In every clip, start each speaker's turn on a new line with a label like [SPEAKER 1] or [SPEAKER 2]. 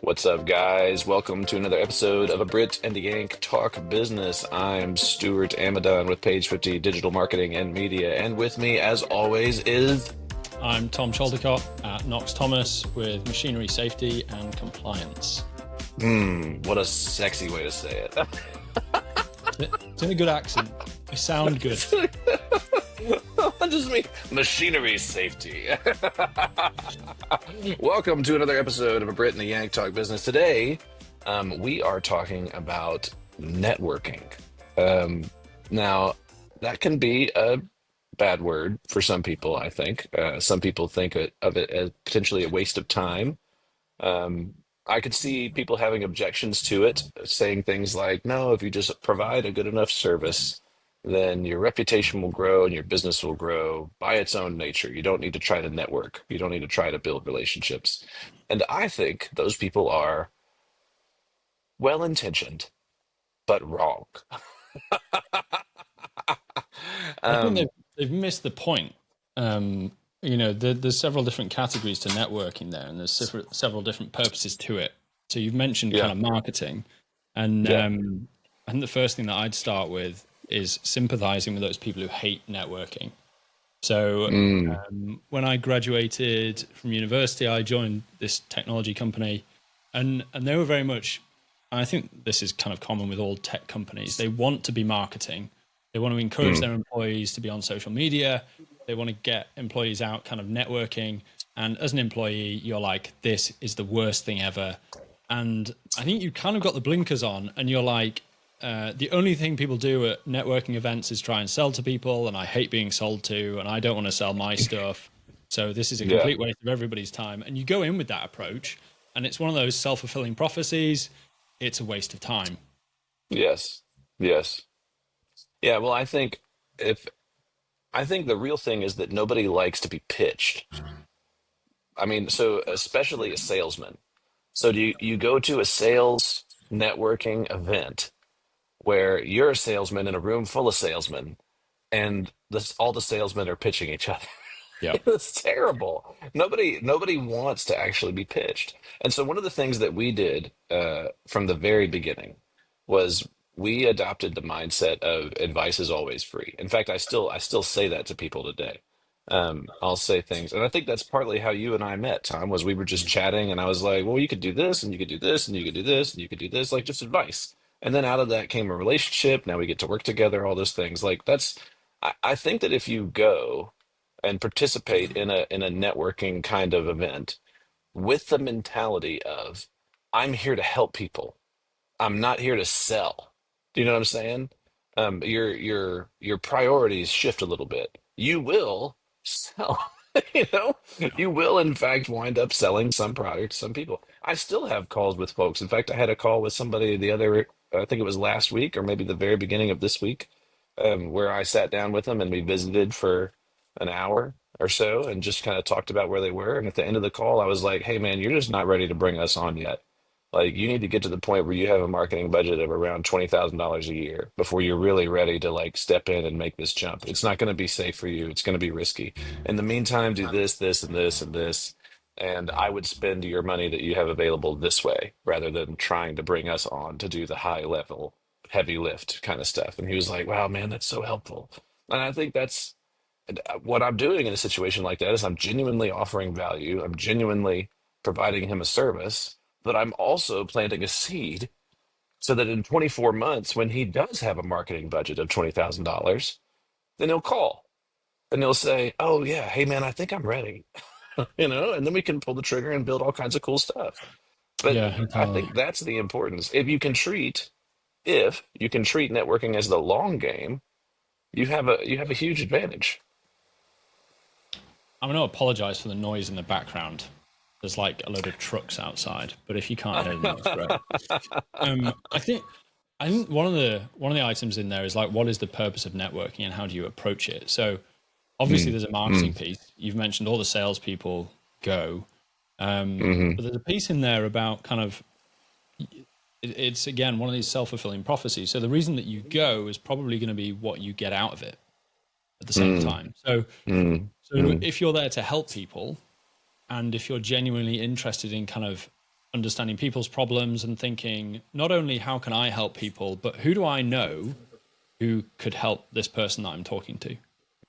[SPEAKER 1] What's up, guys? Welcome to another episode of A Brit and the Yank Talk Business. I'm Stuart Amadon with Page 50 Digital Marketing and Media, and with me, as always, is
[SPEAKER 2] I'm Tom Chaldecott at Knox Thomas with machinery safety and compliance.
[SPEAKER 1] what a sexy way to say it.
[SPEAKER 2] It's in a good accent. I sound good.
[SPEAKER 1] Just me, machinery safety. Welcome to another episode of A Brit and the Yank Talk Business. Today, we are talking about networking. Now, that can be a bad word for some people, I think. Some people think of it as potentially a waste of time. Um, I could see people having objections to it, saying things like, no, if you just provide a good enough service, then your reputation will grow and your business will grow by its own nature. You don't need to try to network. You don't need to try to build relationships. And I think those people are well-intentioned, but wrong.
[SPEAKER 2] I think
[SPEAKER 1] Um,
[SPEAKER 2] they've missed the point. There's several different categories to networking there, and there's several different purposes to it. So you've mentioned kind
[SPEAKER 1] yeah,
[SPEAKER 2] of marketing, and
[SPEAKER 1] yeah.
[SPEAKER 2] I think the first thing that I'd start with is sympathizing with those people who hate networking. So
[SPEAKER 1] Mm,
[SPEAKER 2] when I graduated from university, I joined this technology company, and they were very much. I think this is kind of common with all tech companies. They want to be marketing. They want to encourage
[SPEAKER 1] mm,
[SPEAKER 2] their employees to be on social media. They want to get employees out kind of networking. And as an employee, you're like, this is the worst thing ever. And I think you kind of got the blinkers on, and you're like, the only thing people do at networking events is try and sell to people, and I hate being sold to, and I don't want to sell my stuff. So this is a
[SPEAKER 1] yeah.
[SPEAKER 2] complete waste of everybody's time. And you go in with that approach, and it's one of those self-fulfilling prophecies. It's a waste of time.
[SPEAKER 1] Yes. Yes. Yeah. Well, if I think the real thing is that nobody likes to be pitched. I mean, so especially a salesman. So do you go to a sales networking event where you're a salesman in a room full of salesmen and all the salesmen are pitching each other?
[SPEAKER 2] Yeah.
[SPEAKER 1] It's terrible. Nobody wants to actually be pitched. And so one of the things that we did from the very beginning was we adopted the mindset of advice is always free. In fact, I still say that to people today. I'll say things, and I think that's partly how you and I met, Tom, was we were just chatting, and I was like, well, you could do this, and you could do this, and you could do this, and you could do this, like just advice. And then out of that came a relationship. Now we get to work together, all those things. Like I think that if you go and participate in a networking kind of event with the mentality of I'm here to help people. I'm not here to sell. Do you know what I'm saying? Your priorities shift a little bit. You will sell, you know, you will in fact wind up selling some product to some people. I still have calls with folks. In fact, I had a call with somebody I think it was last week or maybe the very beginning of this week, where I sat down with them and we visited for an hour or so and just kind of talked about where they were. And at the end of the call, I was like, hey man, you're just not ready to bring us on yet. Like you need to get to the point where you have a marketing budget of around $20,000 a year before you're really ready to like step in and make this jump. It's not going to be safe for you. It's going to be risky. In the meantime, do this, this, and this, and this. And I would spend your money that you have available this way rather than trying to bring us on to do the high level, heavy lift kind of stuff. And he was like, wow, man, that's so helpful. And I think that's what I'm doing in a situation like that is I'm genuinely offering value. I'm genuinely providing him a service, but I'm also planting a seed so that in 24 months, when he does have a marketing budget of $20,000, then he'll call and he'll say, oh, yeah, hey, man, I think I'm ready, and then we can pull the trigger and build all kinds of cool stuff. But
[SPEAKER 2] Yeah,
[SPEAKER 1] I
[SPEAKER 2] entirely.
[SPEAKER 1] think that's the importance. If you can treat networking as the long game, you have a huge advantage.
[SPEAKER 2] I'm going to apologize for the noise in the background. There's like a load of trucks outside, but if you can't hear them, that's great. I think one of the items in there is like, what is the purpose of networking and how do you approach it? So obviously,
[SPEAKER 1] Mm,
[SPEAKER 2] there's a marketing
[SPEAKER 1] mm,
[SPEAKER 2] piece. You've mentioned all the salespeople go,
[SPEAKER 1] hmm
[SPEAKER 2] but there's a piece in there about kind of it's again one of these self-fulfilling prophecies. So the reason that you go is probably going to be what you get out of it at the same
[SPEAKER 1] mm,
[SPEAKER 2] time. So
[SPEAKER 1] mm,
[SPEAKER 2] so
[SPEAKER 1] mm,
[SPEAKER 2] if you're there to help people, and if you're genuinely interested in kind of understanding people's problems and thinking not only how can I help people, but who do I know who could help this person that I'm talking to?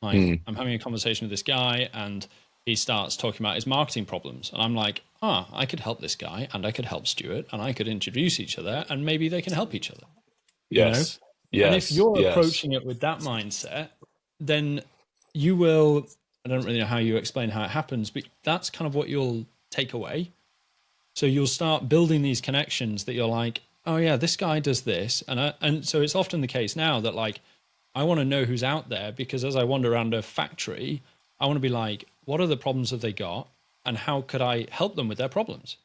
[SPEAKER 2] Like,
[SPEAKER 1] Mm.
[SPEAKER 2] I'm having a conversation with this guy and he starts talking about his marketing problems. And I'm like, I could help this guy and I could help Stuart and I could introduce each other and maybe they can help each other, you know?
[SPEAKER 1] Yes.
[SPEAKER 2] And if
[SPEAKER 1] Yes.
[SPEAKER 2] you're
[SPEAKER 1] Yes.
[SPEAKER 2] approaching it with that mindset, then you will, I don't really know how you explain how it happens, but that's kind of what you'll take away. So you'll start building these connections that you're like, oh yeah, this guy does this, and so it's often the case now that like I want to know who's out there because as I wander around a factory, I want to be like, what are the problems have they got, and how could I help them with their problems?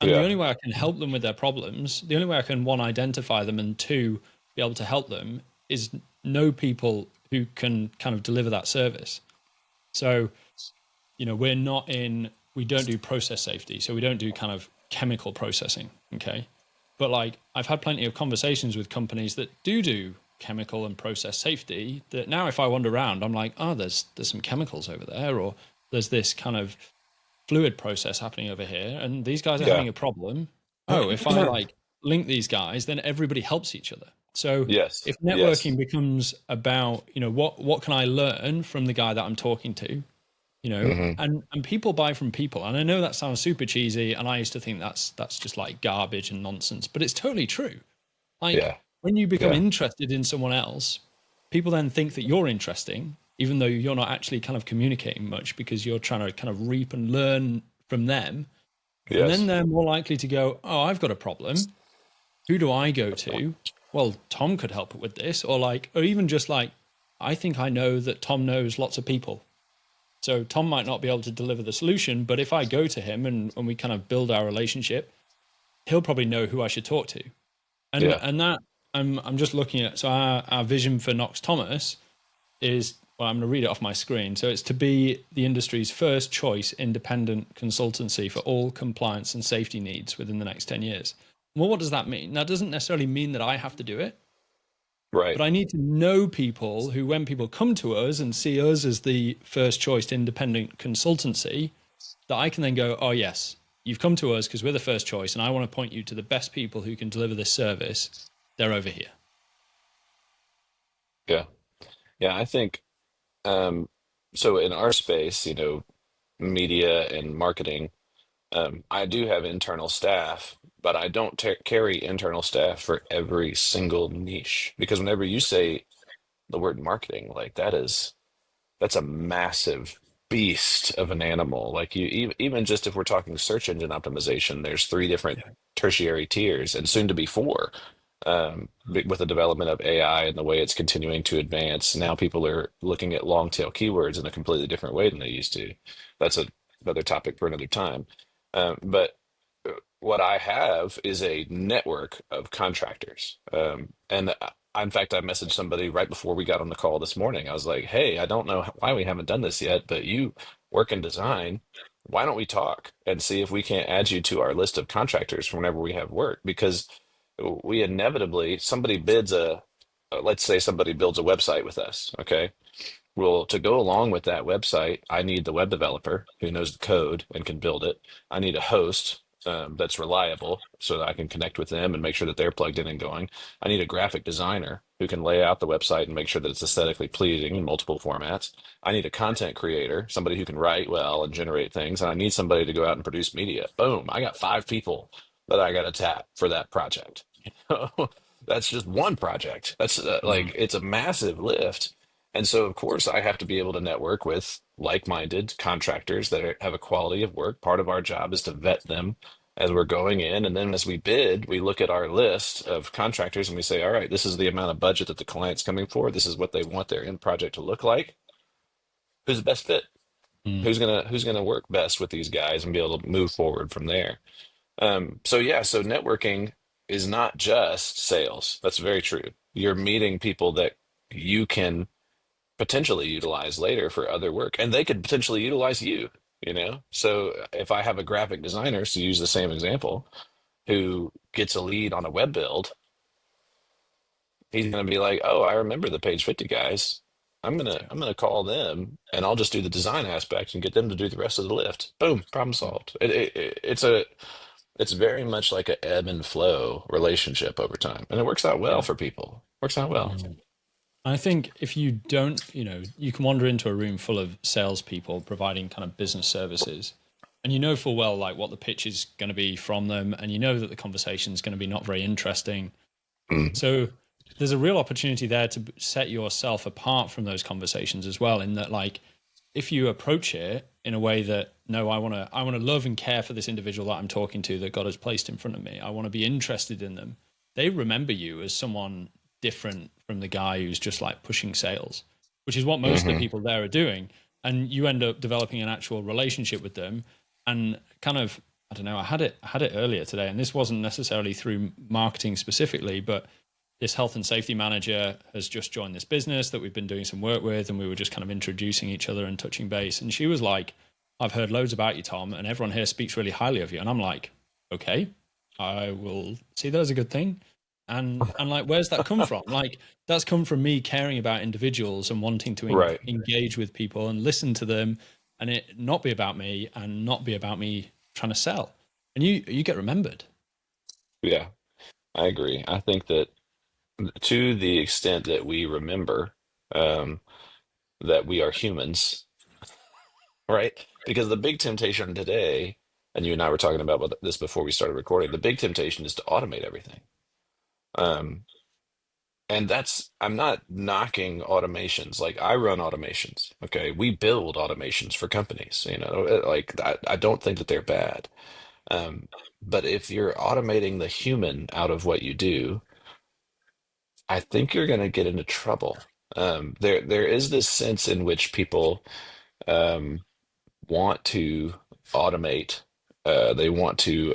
[SPEAKER 2] And the
[SPEAKER 1] Yeah.
[SPEAKER 2] only way I can help them with their problems, the only way I can one identify them and two be able to help them is know people who can kind of deliver that service. So we're not in, we don't do process safety. So we don't do kind of chemical processing. Okay. But like I've had plenty of conversations with companies that do chemical and process safety that now if I wander around, I'm like, oh, there's some chemicals over there, or there's this kind of fluid process happening over here. And these guys are
[SPEAKER 1] Yeah.
[SPEAKER 2] having a problem. Oh, if I like link these guys, then everybody helps each other. So
[SPEAKER 1] Yes.
[SPEAKER 2] if
[SPEAKER 1] Yes.
[SPEAKER 2] networking becomes about, what can I learn from the guy that I'm talking to,
[SPEAKER 1] Hmm.
[SPEAKER 2] and people buy from people. And I know that sounds super cheesy, and I used to think that's just like garbage and nonsense, but it's totally true. Like
[SPEAKER 1] Yeah.
[SPEAKER 2] when you become
[SPEAKER 1] Yeah.
[SPEAKER 2] interested in someone else, people then think that you're interesting, even though you're not actually kind of communicating much because you're trying to kind of reap and learn from them. And then
[SPEAKER 1] Yes.
[SPEAKER 2] they're more likely to go, oh, I've got a problem. Who do I go to? Well, Tom could help with this, or even just like, I think I know that Tom knows lots of people. So Tom might not be able to deliver the solution, but if I go to him and we kind of build our relationship, he'll probably know who I should talk to. And
[SPEAKER 1] Yeah.
[SPEAKER 2] and that I'm just looking at, so our vision for Knox Thomas is, well, I'm going to read it off my screen. So it's to be the industry's first choice independent consultancy for all compliance and safety needs within the next 10 years. Well, what does that mean? That doesn't necessarily mean that I have to do it,
[SPEAKER 1] Right.
[SPEAKER 2] but I need to know people who, when people come to us and see us as the first choice independent consultancy, that I can then go, oh, yes, you've come to us because we're the first choice, and I want to point you to the best people who can deliver this service. They're over here.
[SPEAKER 1] Yeah. Yeah. I think um, so. In our space, media and marketing, I do have internal staff, but I don't carry internal staff for every single niche because whenever you say the word marketing, like that's a massive beast of an animal. Like even just if we're talking search engine optimization, there's three different tertiary tiers and soon to be four. With the development of AI and the way it's continuing to advance, now people are looking at long tail keywords in a completely different way than they used to. That's another topic for another time. But what I have is a network of contractors. And in fact, I messaged somebody right before we got on the call this morning. I was like, hey, I don't know why we haven't done this yet, but you work in design. Why don't we talk and see if we can't add you to our list of contractors for whenever we have work? Because we inevitably, somebody bids let's say somebody builds a website with us, okay? Well, to go along with that website, I need the web developer who knows the code and can build it. I need a host that's reliable so that I can connect with them and make sure that they're plugged in and going. I need a graphic designer who can lay out the website and make sure that it's aesthetically pleasing in multiple formats. I need a content creator, somebody who can write well and generate things. And I need somebody to go out and produce media. Boom, I got five people that I got to tap for that project. That's just one project. That's
[SPEAKER 2] Mm.
[SPEAKER 1] like, it's a massive lift. And so, of course, I have to be able to network with like-minded contractors that have a quality of work. Part of our job is to vet them as we're going in. And then as we bid, we look at our list of contractors and we say, all right, this is the amount of budget that the client's coming for. This is what they want their end project to look like. Who's the best fit?
[SPEAKER 2] Mm.
[SPEAKER 1] Who's gonna work best with these guys and be able to move forward from there? So yeah, so networking is not just sales. That's very true. You're meeting people that you can potentially utilize later for other work, and they could potentially utilize you. So if I have a graphic designer, to use the same example, who gets a lead on a web build, he's going to be like, "Oh, I remember the Page 50 guys. I'm gonna call them, and I'll just do the design aspect and get them to do the rest of the lift. Boom, problem solved." It's It's very much like a ebb and flow relationship over time, and it works out well
[SPEAKER 2] Yeah.
[SPEAKER 1] for people. Works out well.
[SPEAKER 2] Mhm. I think if you don't, you can wander into a room full of salespeople providing kind of business services, and you know full well like what the pitch is going to be from them, and you know that the conversation is going to be not very interesting.
[SPEAKER 1] Mm,
[SPEAKER 2] So there's a real opportunity there to set yourself apart from those conversations as well. In that, like, if you approach it in a way that no, I want to love and care for this individual that I'm talking to that God has placed in front of me. I want to be interested in them. They remember you as someone different from the guy who's just like pushing sales, which is what most of the
[SPEAKER 1] hmm
[SPEAKER 2] people there are doing. And you end up developing an actual relationship with them, and kind of, I don't know. I had it earlier today, and this wasn't necessarily through marketing specifically, but this health and safety manager has just joined this business that we've been doing some work with, and we were just kind of introducing each other and touching base. And she was like, I've heard loads about you, Tom, and everyone here speaks really highly of you. And I'm like, okay, I will see that as a good thing. And like, where's that come from? Like, that's come from me caring about individuals and wanting to
[SPEAKER 1] Right.
[SPEAKER 2] engage with people and listen to them, and it not be about me and not be about me trying to sell. And you get remembered.
[SPEAKER 1] Yeah, I agree. I think that to the extent that we remember um, that we are humans, right? Because the big temptation today, and you and I were talking about this before we started recording, the big temptation is to automate everything. Um, and I'm not knocking automations. Like I run automations. Okay. We build automations for companies, like I don't think that they're bad. Um, but if you're automating the human out of what you do, I think you're going to get into trouble. There is this sense in which people um, want to automate. They want to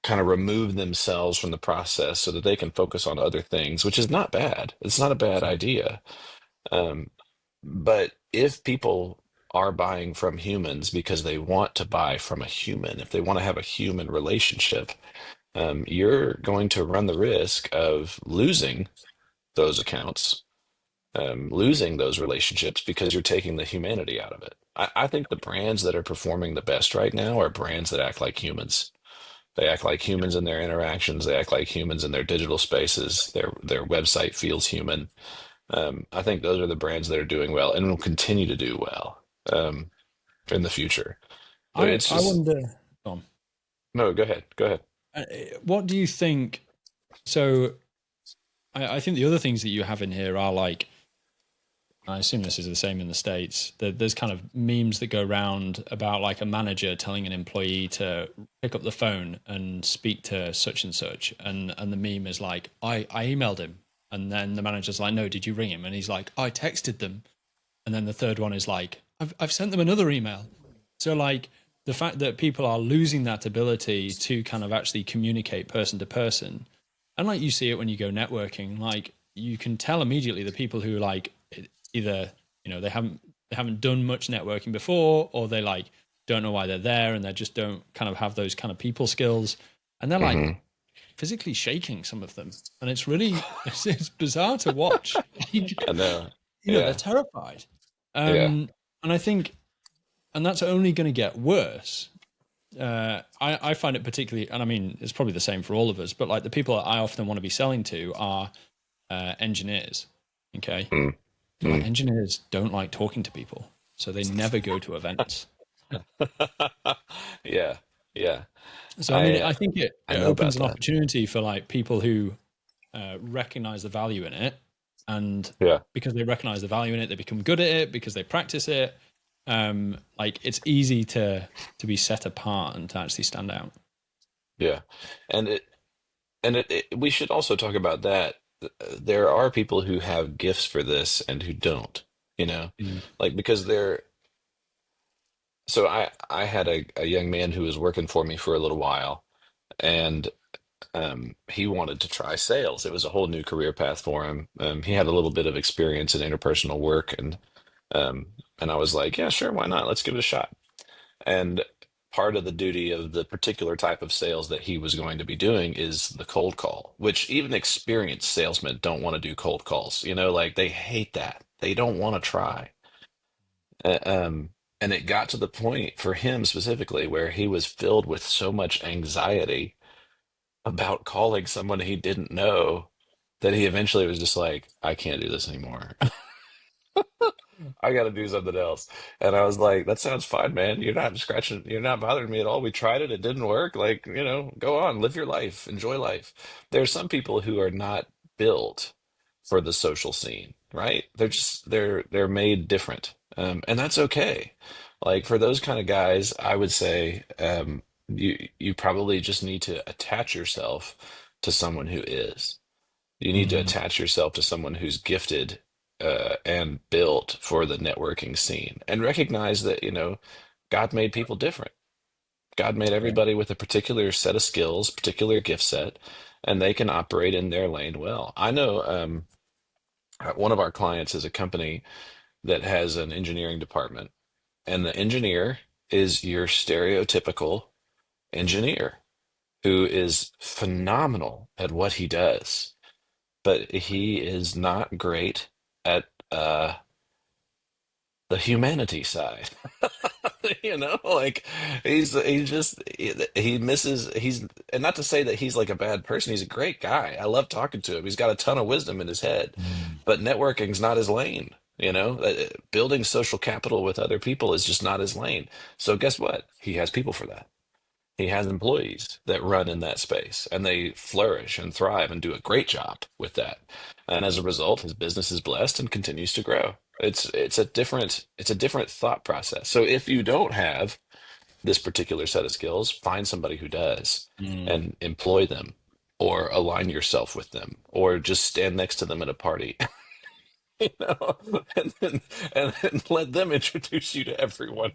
[SPEAKER 1] kind of remove themselves from the process so that they can focus on other things, which is not bad. It's not a bad idea. Um, but if people are buying from humans because they want to buy from a human, if they want to have a human relationship, you're going to run the risk of losing those accounts, losing those relationships because you're taking the humanity out of it. I think the brands that are performing the best right now are brands that act like humans. They act like humans in their interactions. They act like humans in their digital spaces. Their website feels human. I think those are the brands that are doing well and will continue to do well in the future. So it's
[SPEAKER 2] I
[SPEAKER 1] just
[SPEAKER 2] wonder, Tom,
[SPEAKER 1] no. Go ahead. Go ahead.
[SPEAKER 2] what do you think? So I think the other things that you have in here are like, I assume this is the same in the States. There's kind of memes that go around about like a manager telling an employee to pick up the phone and speak to such and such. And the meme is like, I emailed him. And then the manager's like, no, did you ring him? And he's like, I texted them. And then the third one is like, I've sent them another email. So like the fact that people are losing that ability to kind of actually communicate person to person, and like you see it when you go networking, like you can tell immediately the people who like either they haven't done much networking before, or they like don't know why they're there and they just don't kind of have those kind of people skills, and they're like
[SPEAKER 1] Hmm.
[SPEAKER 2] physically shaking some of them, and it's really it's bizarre to watch.
[SPEAKER 1] I know.
[SPEAKER 2] They're
[SPEAKER 1] Yeah.
[SPEAKER 2] terrified.
[SPEAKER 1] Yeah.
[SPEAKER 2] And I think, and that's only going to get worse. I find it particularly, and I mean, it's probably the same for all of us, but like the people that I often want to be selling to are engineers. Okay.
[SPEAKER 1] Mm,
[SPEAKER 2] And like
[SPEAKER 1] mm.
[SPEAKER 2] engineers don't like talking to people. So they never go to events.
[SPEAKER 1] Yeah. Yeah.
[SPEAKER 2] So, I mean,
[SPEAKER 1] I
[SPEAKER 2] I think
[SPEAKER 1] I
[SPEAKER 2] it
[SPEAKER 1] know
[SPEAKER 2] opens
[SPEAKER 1] about
[SPEAKER 2] an
[SPEAKER 1] that.
[SPEAKER 2] opportunity for like people who recognize the value in it. And
[SPEAKER 1] Yeah.
[SPEAKER 2] because they recognize the value in it, they become good at it because they practice it. Like it's easy to be set apart and to actually stand out.
[SPEAKER 1] Yeah. And we should also talk about that. There are people who have gifts for this and who don't, you know,
[SPEAKER 2] Mm.
[SPEAKER 1] like because they're so I had a young man who was working for me for a little while and he wanted to try sales. It was a whole new career path for him. He had a little bit of experience in interpersonal work and I was like, yeah, sure, why not? Let's give it a shot. And part of the duty of the particular type of sales that he was going to be doing is the cold call, which even experienced salesmen don't want to do cold calls. Like they hate that. They don't want to try. And it got to the point for him specifically where he was filled with so much anxiety about calling someone he didn't know that he eventually was just like, I can't do this anymore. I got to do something else. And I was like, that sounds fine, man. You're not bothering me at all. We tried it. It didn't work. Like, go on, live your life, enjoy life. There's some people who are not built for the social scene, right? They're made different. And that's okay. Like for those kind of guys, I would say, you probably just need to attach yourself to someone who is. You need to
[SPEAKER 2] Mm,
[SPEAKER 1] attach yourself to someone who's gifted and built for the networking scene, and recognize that, God made people different. God made
[SPEAKER 2] yeah.
[SPEAKER 1] everybody with a particular set of skills, particular gift set, and they can operate in their lane well. I know one of our clients is a company that has an engineering department, and the engineer is your stereotypical engineer who is phenomenal at what he does, but he is not great at the humanity side. Like he misses he's and not to say that he's like a bad person. He's a great guy. I love talking to him. He's got a ton of wisdom in his head,
[SPEAKER 2] Mm,
[SPEAKER 1] but networking's not his lane. Building social capital with other people is just not his lane. So guess what? He has people for that. He has employees that run in that space and they flourish and thrive and do a great job with that. And as a result, his business is blessed and continues to grow. It's a different thought process. So if you don't have this particular set of skills, find somebody who does
[SPEAKER 2] mm.
[SPEAKER 1] and employ them or align yourself with them or just stand next to them at a party, you know, and then let them introduce you to everyone.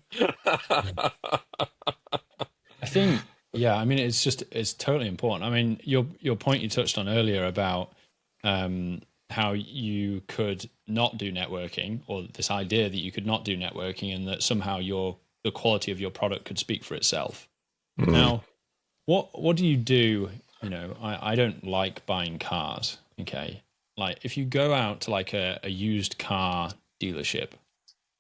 [SPEAKER 2] I think, yeah, I mean, it's totally important. I mean, your point you touched on earlier about how you could not do networking, or this idea that you could not do networking, and that somehow the quality of your product could speak for itself.
[SPEAKER 1] Mm,
[SPEAKER 2] Now, what do you do? I don't like buying cars. Okay, like if you go out to like a used car dealership,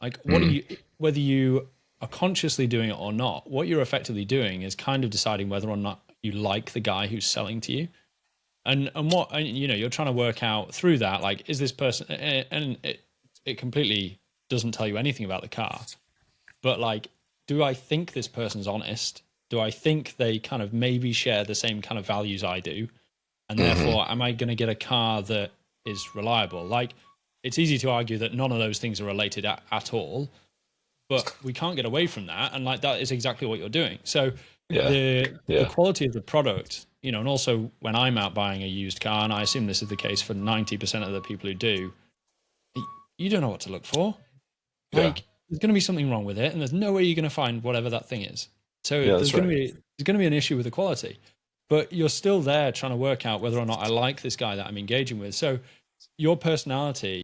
[SPEAKER 2] like, what are
[SPEAKER 1] mm,
[SPEAKER 2] you, whether you are consciously doing it or not, what you're effectively doing is kind of deciding whether or not you like the guy who's selling to you. And you're trying to work out through that, like, is this person, and it completely doesn't tell you anything about the car, but like, do I think this person's honest? Do I think they kind of maybe share the same kind of values I do? And
[SPEAKER 1] hmm.
[SPEAKER 2] therefore, am I going to get a car that is reliable? Like, it's easy to argue that none of those things are related at all, but we can't get away from that, and like that is exactly what you're doing. So
[SPEAKER 1] Yeah.
[SPEAKER 2] the
[SPEAKER 1] Yeah.
[SPEAKER 2] quality of the product, and also when I'm out buying a used car, and I assume this is the case for 90% of the people who do, you don't know what to look for.
[SPEAKER 1] Yeah.
[SPEAKER 2] Like, there's going to be something wrong with it, and there's no way you're going to find whatever that thing is. So
[SPEAKER 1] Yeah, that's right.
[SPEAKER 2] there's going to be an issue with the quality, but you're still there trying to work out whether or not I like this guy that I'm engaging with. So your personality